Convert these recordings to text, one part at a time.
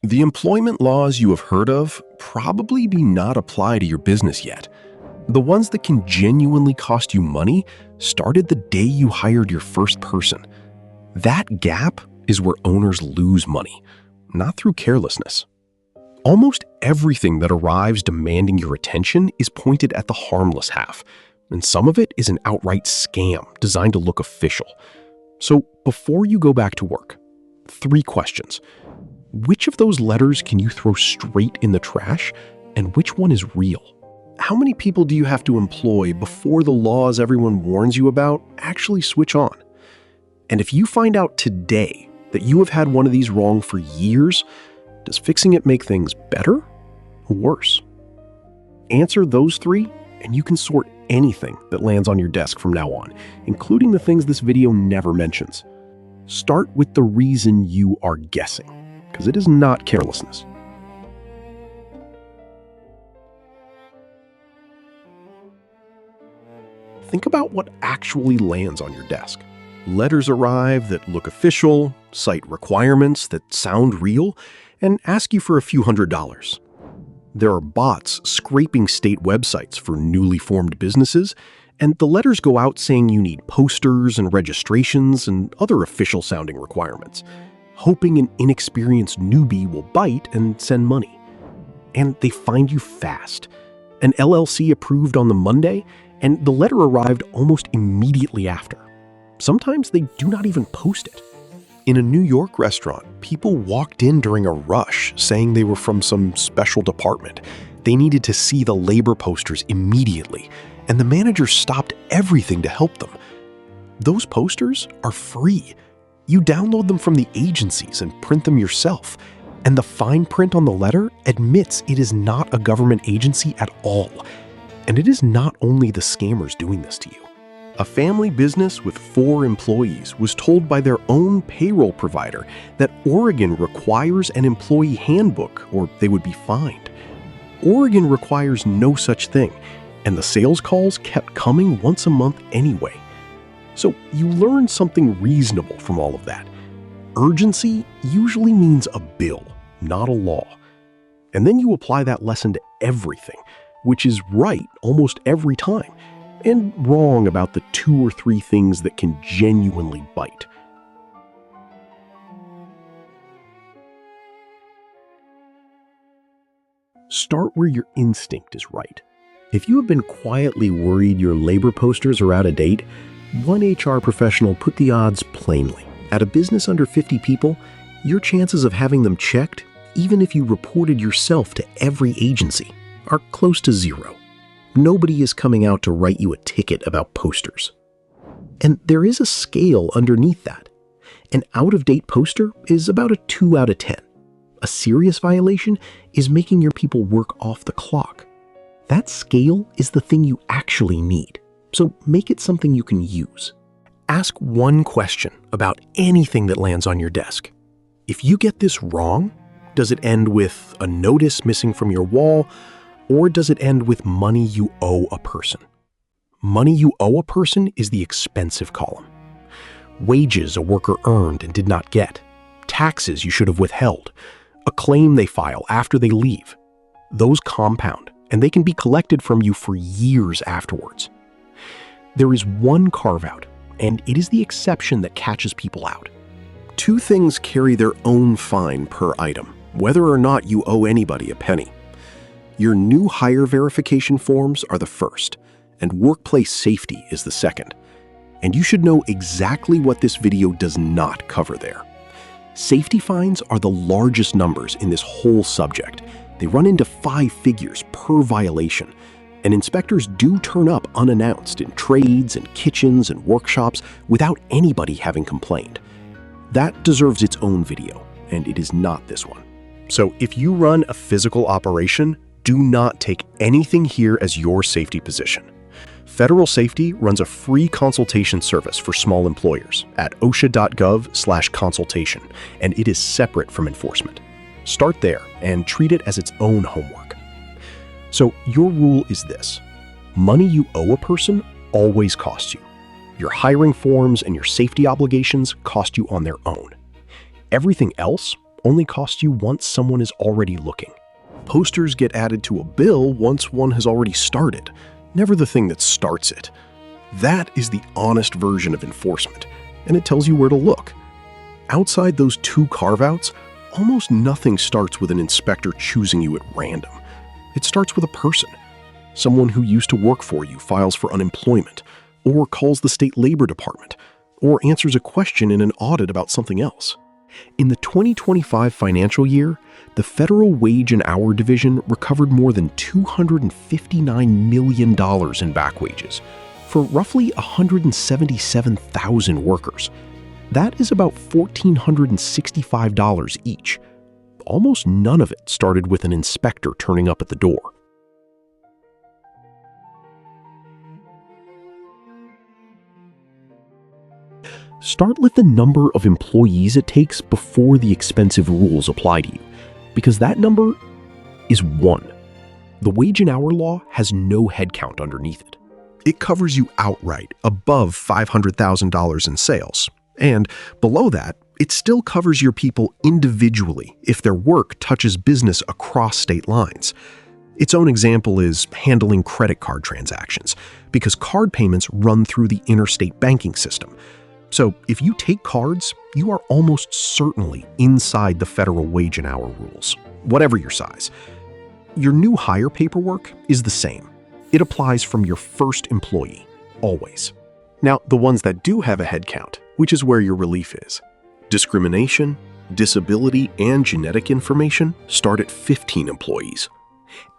The employment laws you have heard of probably do not apply to your business yet. The ones that can genuinely cost you money started the day you hired your first person. That gap is where owners lose money, not through carelessness. Almost everything that arrives demanding your attention is pointed at the harmless half, and some of it is an outright scam designed to look official. So before you go back to work, 3 questions. Which of those letters can you throw straight in the trash, and which one is real? How many people do you have to employ before the laws everyone warns you about actually switch on? And if you find out today that you have had one of these wrong for years, does fixing it make things better or worse? Answer those 3, and you can sort anything that lands on your desk from now on, including the things this video never mentions. Start with the reason you are guessing, because it is not carelessness. Think about what actually lands on your desk. Letters arrive that look official, cite requirements that sound real, and ask you for a few $100s. There are bots scraping state websites for newly formed businesses, and the letters go out saying you need posters and registrations and other official-sounding requirements, hoping an inexperienced newbie will bite and send money. And they find you fast. An LLC approved on the Monday, and the letter arrived almost immediately after. Sometimes they do not even post it. In a New York restaurant, people walked in during a rush saying they were from some special department. They needed to see the labor posters immediately, and the manager stopped everything to help them. Those posters are free. You download them from the agencies and print them yourself, and the fine print on the letter admits it is not a government agency at all. And it is not only the scammers doing this to you. A family business with 4 employees was told by their own payroll provider that Oregon requires an employee handbook or they would be fined. Oregon requires no such thing, and the sales calls kept coming once a month anyway. So you learn something reasonable from all of that. Urgency usually means a bill, not a law. And then you apply that lesson to everything, which is right almost every time, and wrong about the 2 or 3 things that can genuinely bite. Start where your instinct is right. If you have been quietly worried your labor posters are out of date, one HR professional put the odds plainly. At a business under 50 people, your chances of having them checked, even if you reported yourself to every agency, are close to 0. Nobody is coming out to write you a ticket about posters. And there is a scale underneath that. An out-of-date poster is about a 2 out of 10. A serious violation is making your people work off the clock. That scale is the thing you actually need, so make it something you can use. Ask one question about anything that lands on your desk. If you get this wrong, does it end with a notice missing from your wall, or does it end with money you owe a person? Money you owe a person is the expensive column. Wages a worker earned and did not get. Taxes you should have withheld. A claim they file after they leave. Those compound, and they can be collected from you for years afterwards. There is one carve-out, and it is the exception that catches people out. 2 things carry their own fine per item, whether or not you owe anybody a penny. Your new hire verification forms are the first, and workplace safety is the second. And you should know exactly what this video does not cover there. Safety fines are the largest numbers in this whole subject. They run into 5 figures per violation, and inspectors do turn up unannounced in trades and kitchens and workshops without anybody having complained. That deserves its own video, and it is not this one. So if you run a physical operation, do not take anything here as your safety position. Federal Safety runs a free consultation service for small employers at osha.gov/consultation, and it is separate from enforcement. Start there and treat it as its own homework. So your rule is this: money you owe a person always costs you. Your hiring forms and your safety obligations cost you on their own. Everything else only costs you once someone is already looking. Posters get added to a bill once one has already started, never the thing that starts it. That is the honest version of enforcement, and it tells you where to look. Outside those two carve-outs, almost nothing starts with an inspector choosing you at random. It starts with a person. Someone who used to work for you files for unemployment, or calls the state labor department, or answers a question in an audit about something else. In the 2025 financial year, the Federal Wage and Hour Division recovered more than $259 million in back wages for roughly 177,000 workers. That is about $1,465 each. Almost none of it started with an inspector turning up at the door. Start with the number of employees it takes before the expensive rules apply to you, because that number is 1. The wage and hour law has no headcount underneath it. It covers you outright above $500,000 in sales, and below that, it still covers your people individually if their work touches business across state lines. Its own example is handling credit card transactions, because card payments run through the interstate banking system. So if you take cards, you are almost certainly inside the federal wage and hour rules, whatever your size. Your new hire paperwork is the same. It applies from your first employee, always. Now, the ones that do have a head count, which is where your relief is. Discrimination, disability, and genetic information start at 15 employees.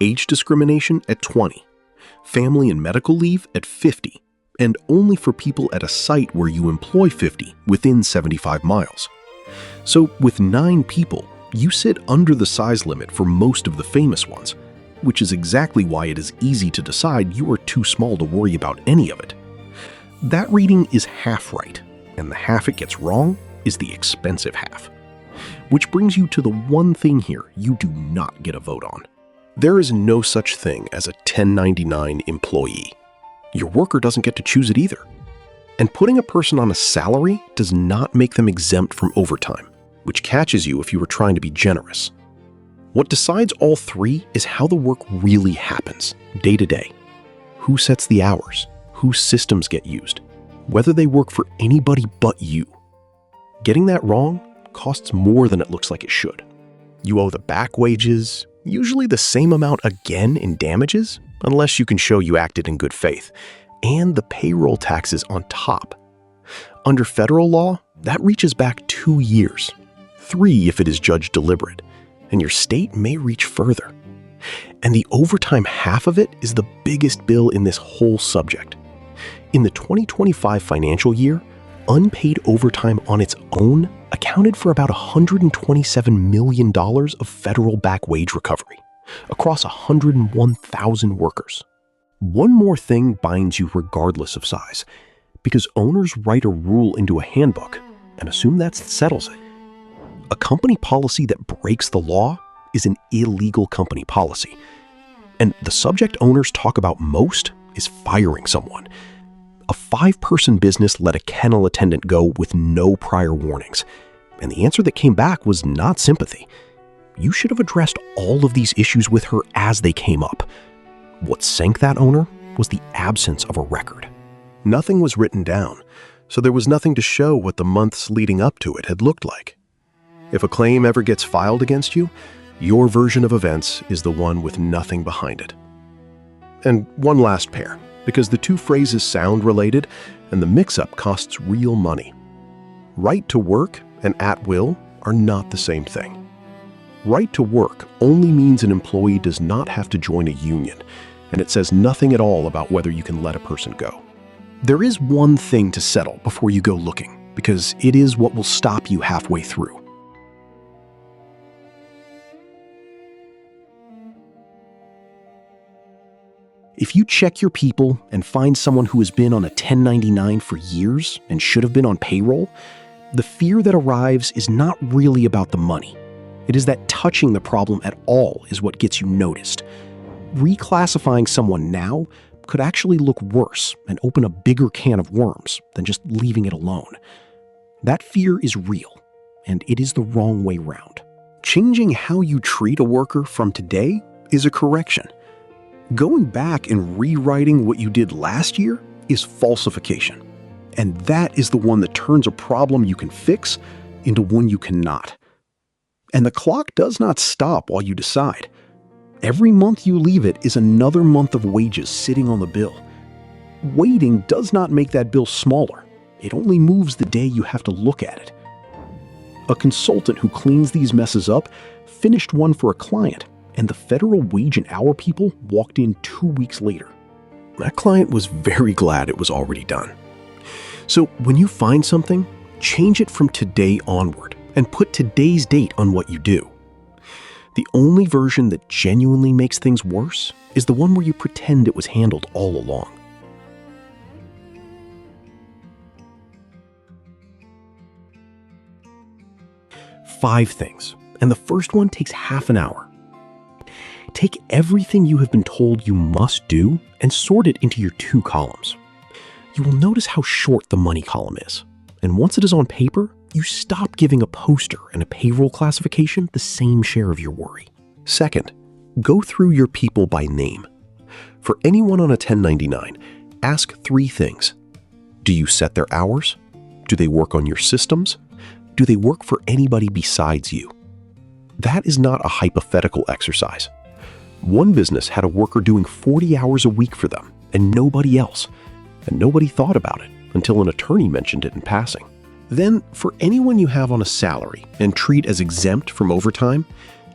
Age discrimination at 20. Family and medical leave at 50. And only for people at a site where you employ 50 within 75 miles. So with 9 people, you sit under the size limit for most of the famous ones, which is exactly why it is easy to decide you are too small to worry about any of it. That reading is half right, and the half it gets wrong is the expensive half. Which brings you to the one thing here you do not get a vote on. There is no such thing as a 1099 employee. Your worker doesn't get to choose it either. And putting a person on a salary does not make them exempt from overtime, which catches you if you were trying to be generous. What decides all three is how the work really happens, day to day. Who sets the hours, whose systems get used, whether they work for anybody but you. Getting that wrong costs more than it looks like it should. You owe the back wages, usually the same amount again in damages, unless you can show you acted in good faith, and the payroll taxes on top. Under federal law, that reaches back 2 years, 3 if it is judged deliberate, and your state may reach further. And the overtime half of it is the biggest bill in this whole subject. In the 2025 financial year, unpaid overtime on its own accounted for about $127 million of federal back wage recovery across 101,000 workers. One more thing binds you regardless of size, because owners write a rule into a handbook and assume that settles it. A company policy that breaks the law is an illegal company policy. And the subject owners talk about most is firing someone. A 5-person business let a kennel attendant go with no prior warnings. And the answer that came back was not sympathy. You should have addressed all of these issues with her as they came up. What sank that owner was the absence of a record. Nothing was written down, so there was nothing to show what the months leading up to it had looked like. If a claim ever gets filed against you, your version of events is the one with nothing behind it. And one last pair, because the two phrases sound related and the mix-up costs real money. Right to work and at will are not the same thing. Right to work only means an employee does not have to join a union, and it says nothing at all about whether you can let a person go. There is one thing to settle before you go looking, because it is what will stop you halfway through. If you check your people and find someone who has been on a 1099 for years and should have been on payroll, the fear that arrives is not really about the money. It is that touching the problem at all is what gets you noticed. Reclassifying someone now could actually look worse and open a bigger can of worms than just leaving it alone. That fear is real, and it is the wrong way round. Changing how you treat a worker from today is a correction. Going back and rewriting what you did last year is falsification. And that is the one that turns a problem you can fix into one you cannot. And the clock does not stop while you decide. Every month you leave it is another month of wages sitting on the bill. Waiting does not make that bill smaller. It only moves the day you have to look at it. A consultant who cleans these messes up finished one for a client, and the federal wage and hour people walked in 2 weeks later. That client was very glad it was already done. So when you find something, change it from today onward and put today's date on what you do. The only version that genuinely makes things worse is the one where you pretend it was handled all along. Five things, and the first one takes half an hour. Take everything you have been told you must do and sort it into your 2 columns. You will notice how short the money column is, and once it is on paper, you stop giving a poster and a payroll classification the same share of your worry. Second, go through your people by name. For anyone on a 1099, ask 3 things. Do you set their hours? Do they work on your systems? Do they work for anybody besides you? That is not a hypothetical exercise. One business had a worker doing 40 hours a week for them and nobody else, and nobody thought about it until an attorney mentioned it in passing. Then, for anyone you have on a salary and treat as exempt from overtime,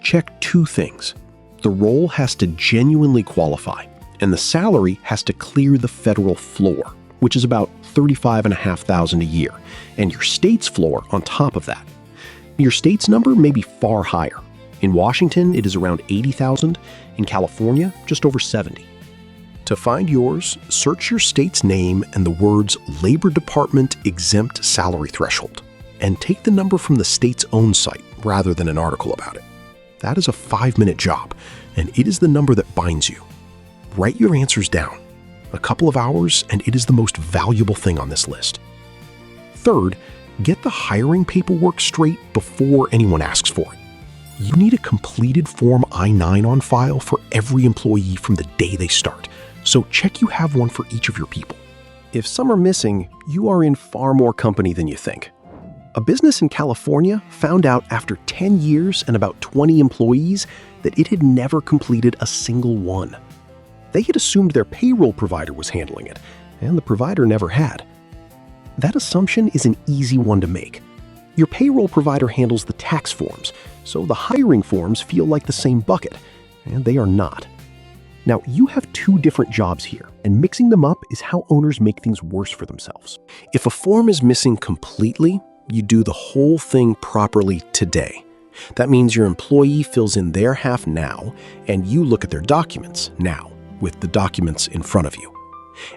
check 2 things. The role has to genuinely qualify, and the salary has to clear the federal floor, which is about $35,500 a year, and your state's floor on top of that. Your state's number may be far higher. In Washington, it is around 80,000. In California, just over 70. To find yours, search your state's name and the words Labor Department Exempt Salary Threshold, and take the number from the state's own site rather than an article about it. That is a 5-minute job, and it is the number that binds you. Write your answers down. A couple of hours, and it is the most valuable thing on this list. Third, get the hiring paperwork straight before anyone asks for it. You need a completed Form I-9 on file for every employee from the day they start, so check you have one for each of your people. If some are missing, you are in far more company than you think. A business in California found out after 10 years and about 20 employees that it had never completed a single one. They had assumed their payroll provider was handling it, and the provider never had. That assumption is an easy one to make. Your payroll provider handles the tax forms, so the hiring forms feel like the same bucket, and they are not. Now, you have 2 different jobs here, and mixing them up is how owners make things worse for themselves. If a form is missing completely, you do the whole thing properly today. That means your employee fills in their half now, and you look at their documents now, with the documents in front of you.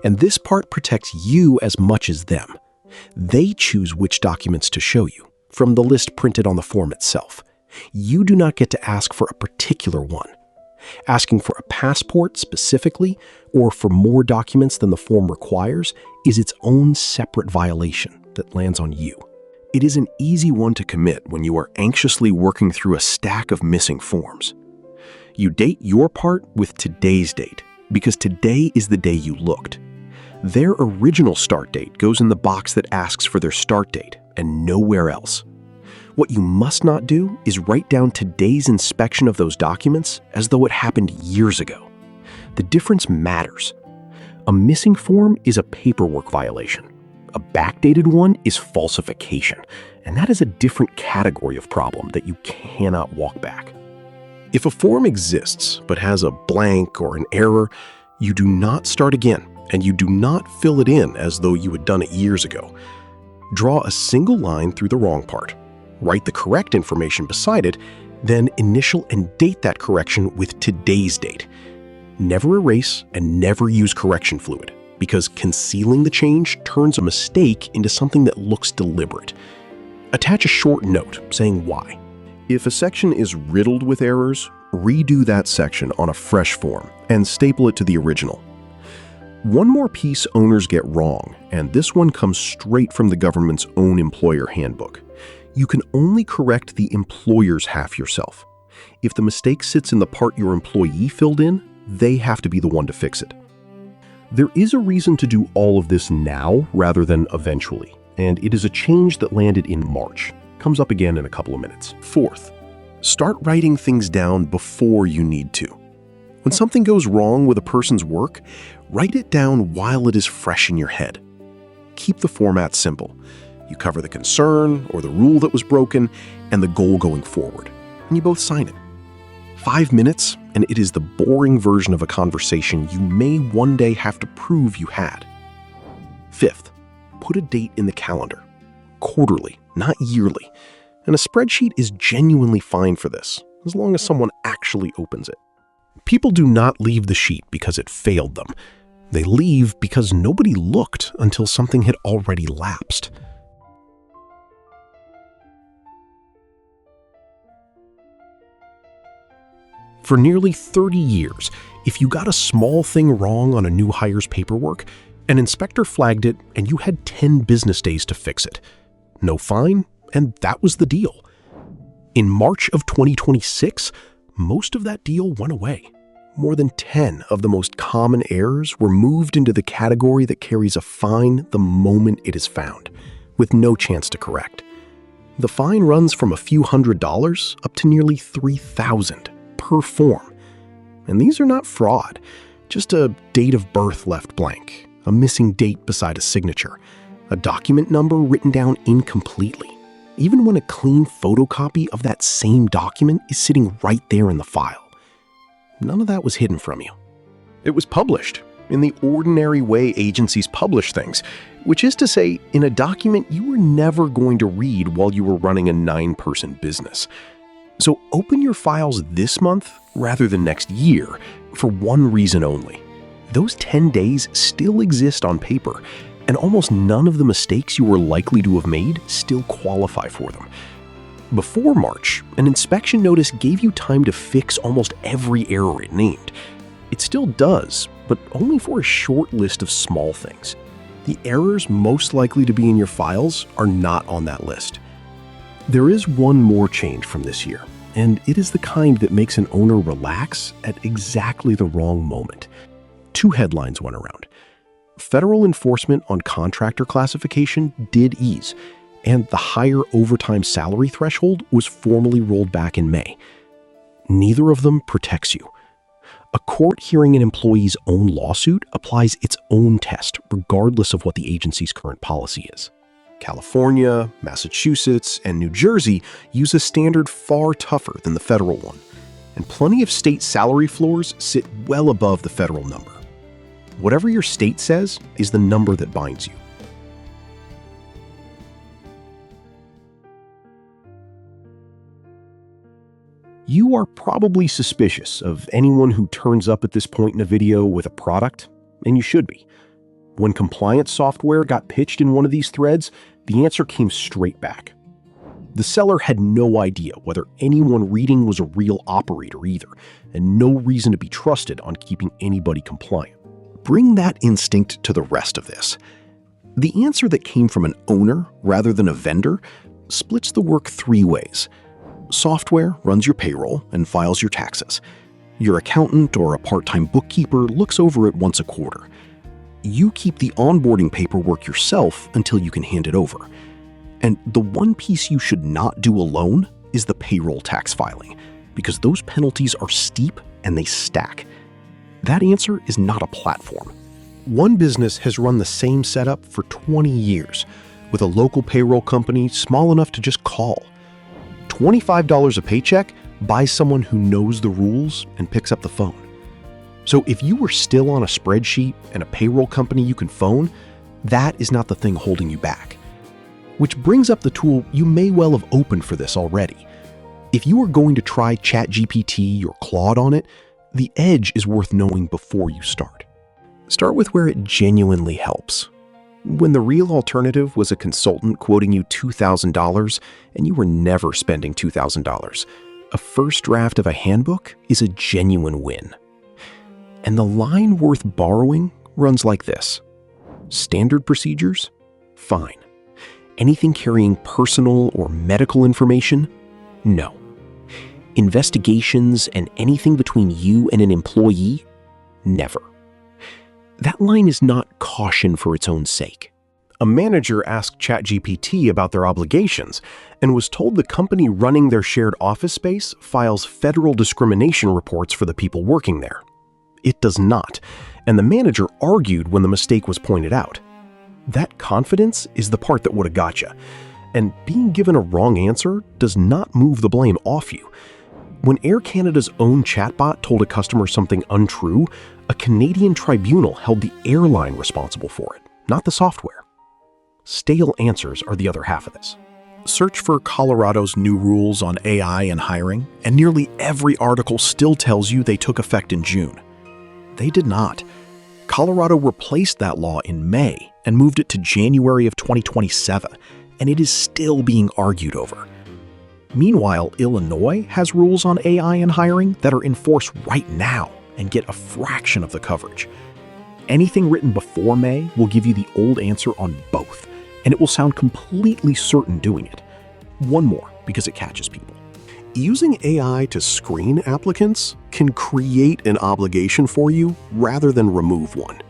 And this part protects you as much as them. They choose which documents to show you, from the list printed on the form itself. You do not get to ask for a particular one. Asking for a passport specifically, or for more documents than the form requires, is its own separate violation that lands on you. It is an easy one to commit when you are anxiously working through a stack of missing forms. You date your part with today's date, because today is the day you looked. Their original start date goes in the box that asks for their start date, and nowhere else. What you must not do is write down today's inspection of those documents as though it happened years ago. The difference matters. A missing form is a paperwork violation. A backdated one is falsification, and that is a different category of problem that you cannot walk back. If a form exists but has a blank or an error, you do not start again, and you do not fill it in as though you had done it years ago. Draw a single line through the wrong part. Write the correct information beside it, then initial and date that correction with today's date. Never erase and never use correction fluid, because concealing the change turns a mistake into something that looks deliberate. Attach a short note saying why. If a section is riddled with errors, redo that section on a fresh form and staple it to the original. One more piece owners get wrong, and this one comes straight from the government's own employer handbook. You can only correct the employer's half yourself. If the mistake sits in the part your employee filled in, they have to be the one to fix it. There is a reason to do all of this now rather than eventually, and it is a change that landed in March. Comes up again in a couple of minutes. Fourth, start writing things down before you need to. When something goes wrong with a person's work, write it down while it is fresh in your head. Keep the format simple. You cover the concern or the rule that was broken and the goal going forward, and you both sign it. 5 minutes, and it is the boring version of a conversation you may one day have to prove you had. Fifth, put a date in the calendar. Quarterly, not yearly. And a spreadsheet is genuinely fine for this, as long as someone actually opens it. People do not leave the sheet because it failed them. They leave because nobody looked until something had already lapsed. For nearly 30 years, if you got a small thing wrong on a new hire's paperwork, an inspector flagged it and you had 10 business days to fix it. No fine, and that was the deal. In March of 2026, most of that deal went away. More than 10 of the most common errors were moved into the category that carries a fine the moment it is found, with no chance to correct. The fine runs from a few $100s up to nearly $3,000 per form. And these are not fraud, just a date of birth left blank, a missing date beside a signature, a document number written down incompletely, even when a clean photocopy of that same document is sitting right there in the file. None of that was hidden from you. It was published in the ordinary way agencies publish things, which is to say, in a document you were never going to read while you were running a 9-person business. So open your files this month rather than next year for one reason only. Those 10 days still exist on paper, and almost none of the mistakes you were likely to have made still qualify for them. Before March, an inspection notice gave you time to fix almost every error it named. It still does, but only for a short list of small things. The errors most likely to be in your files are not on that list. There is one more change from this year, and it is the kind that makes an owner relax at exactly the wrong moment. 2 headlines went around. Federal enforcement on contractor classification did ease, and the higher overtime salary threshold was formally rolled back in May. Neither of them protects you. A court hearing an employee's own lawsuit applies its own test, regardless of what the agency's current policy is. California, Massachusetts, and New Jersey use a standard far tougher than the federal one, and plenty of state salary floors sit well above the federal number. Whatever your state says is the number that binds you. You are probably suspicious of anyone who turns up at this point in a video with a product, and you should be. When compliance software got pitched in one of these threads, the answer came straight back. The seller had no idea whether anyone reading was a real operator either, and no reason to be trusted on keeping anybody compliant. Bring that instinct to the rest of this. The answer that came from an owner rather than a vendor splits the work 3 ways. Software runs your payroll and files your taxes. Your accountant or a part-time bookkeeper looks over it once a quarter. You keep the onboarding paperwork yourself until you can hand it over. And the one piece you should not do alone is the payroll tax filing, because those penalties are steep and they stack. That answer is not a platform. One business has run the same setup for 20 years, with a local payroll company small enough to just call. $25 a paycheck buys someone who knows the rules and picks up the phone. So if you were still on a spreadsheet and a payroll company you can phone, that is not the thing holding you back. Which brings up the tool you may well have opened for this already. If you are going to try ChatGPT or Claude on it, the edge is worth knowing before you start. Start with where it genuinely helps. When the real alternative was a consultant quoting you $2,000 and you were never spending $2,000, a first draft of a handbook is a genuine win. And the line worth borrowing runs like this. Standard procedures? Fine. Anything carrying personal or medical information? No. Investigations and anything between you and an employee? Never. That line is not caution for its own sake. A manager asked ChatGPT about their obligations and was told the company running their shared office space files federal discrimination reports for the people working there. It does not, and the manager argued when the mistake was pointed out. That confidence is the part that would have got you, and being given a wrong answer does not move the blame off you. When Air Canada's own chatbot told a customer something untrue, a Canadian tribunal held the airline responsible for it, not the software. Stale answers are the other half of this. Search for Colorado's new rules on AI and hiring, and nearly every article still tells you they took effect in June. They did not. Colorado replaced that law in May and moved it to January of 2027, and it is still being argued over. Meanwhile, Illinois has rules on AI and hiring that are in force right now and get a fraction of the coverage. Anything written before May will give you the old answer on both, and it will sound completely certain doing it. One more, because it catches people. Using AI to screen applicants can create an obligation for you rather than remove one.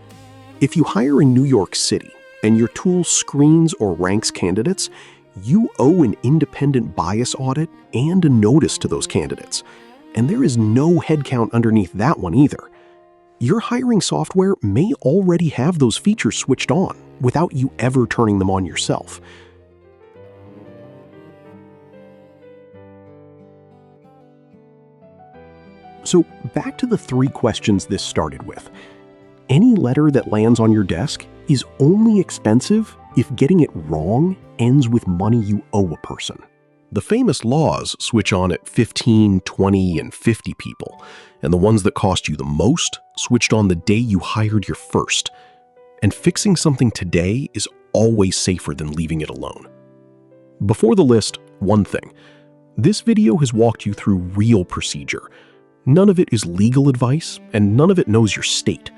If you hire in New York City and your tool screens or ranks candidates, you owe an independent bias audit and a notice to those candidates. And there is no headcount underneath that one either. Your hiring software may already have those features switched on without you ever turning them on yourself. So back to the 3 questions this started with. Any letter that lands on your desk is only expensive if getting it wrong ends with money you owe a person. The famous laws switch on at 15, 20, and 50 people, and the ones that cost you the most switched on the day you hired your first. And fixing something today is always safer than leaving it alone. Before the list, one thing. This video has walked you through real procedure. None of it is legal advice, and none of it knows your state.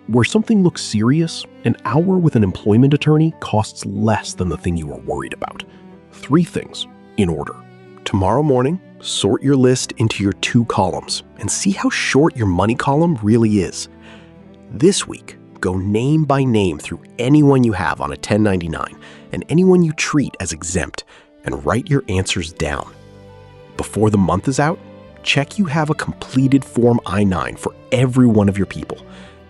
Where something looks serious, an hour with an employment attorney costs less than the thing you are worried about. 3 things in order. Tomorrow morning, sort your list into your 2 columns and see how short your money column really is. This week, go name by name through anyone you have on a 1099 and anyone you treat as exempt and write your answers down. Before the month is out, check you have a completed Form I-9 for every one of your people.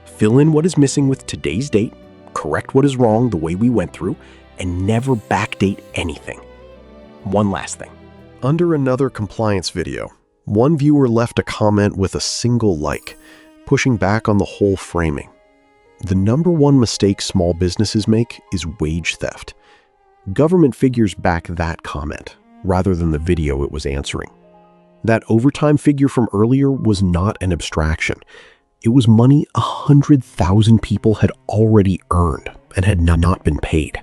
Fill in what is missing with today's date, correct what is wrong the way we went through, and never backdate anything. One last thing. Under another compliance video, one viewer left a comment with a single like, pushing back on the whole framing. The number one mistake small businesses make is wage theft. Government figures back that comment, rather than the video it was answering. That overtime figure from earlier was not an abstraction. It was money 100,000 people had already earned and had not been paid.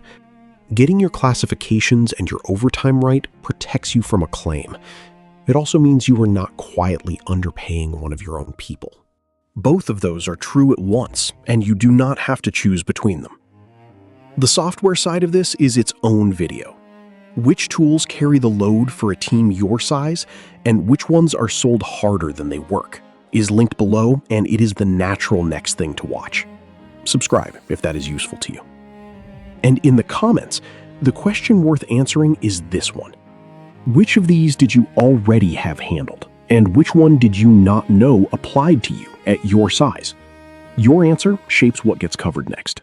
Getting your classifications and your overtime right protects you from a claim. It also means you are not quietly underpaying one of your own people. Both of those are true at once, and you do not have to choose between them. The software side of this is its own video. Which tools carry the load for a team your size, and which ones are sold harder than they work, is linked below, and it is the natural next thing to watch. Subscribe if that is useful to you. And in the comments, the question worth answering is this one. Which of these did you already have handled? And which one did you not know applied to you at your size? Your answer shapes what gets covered next.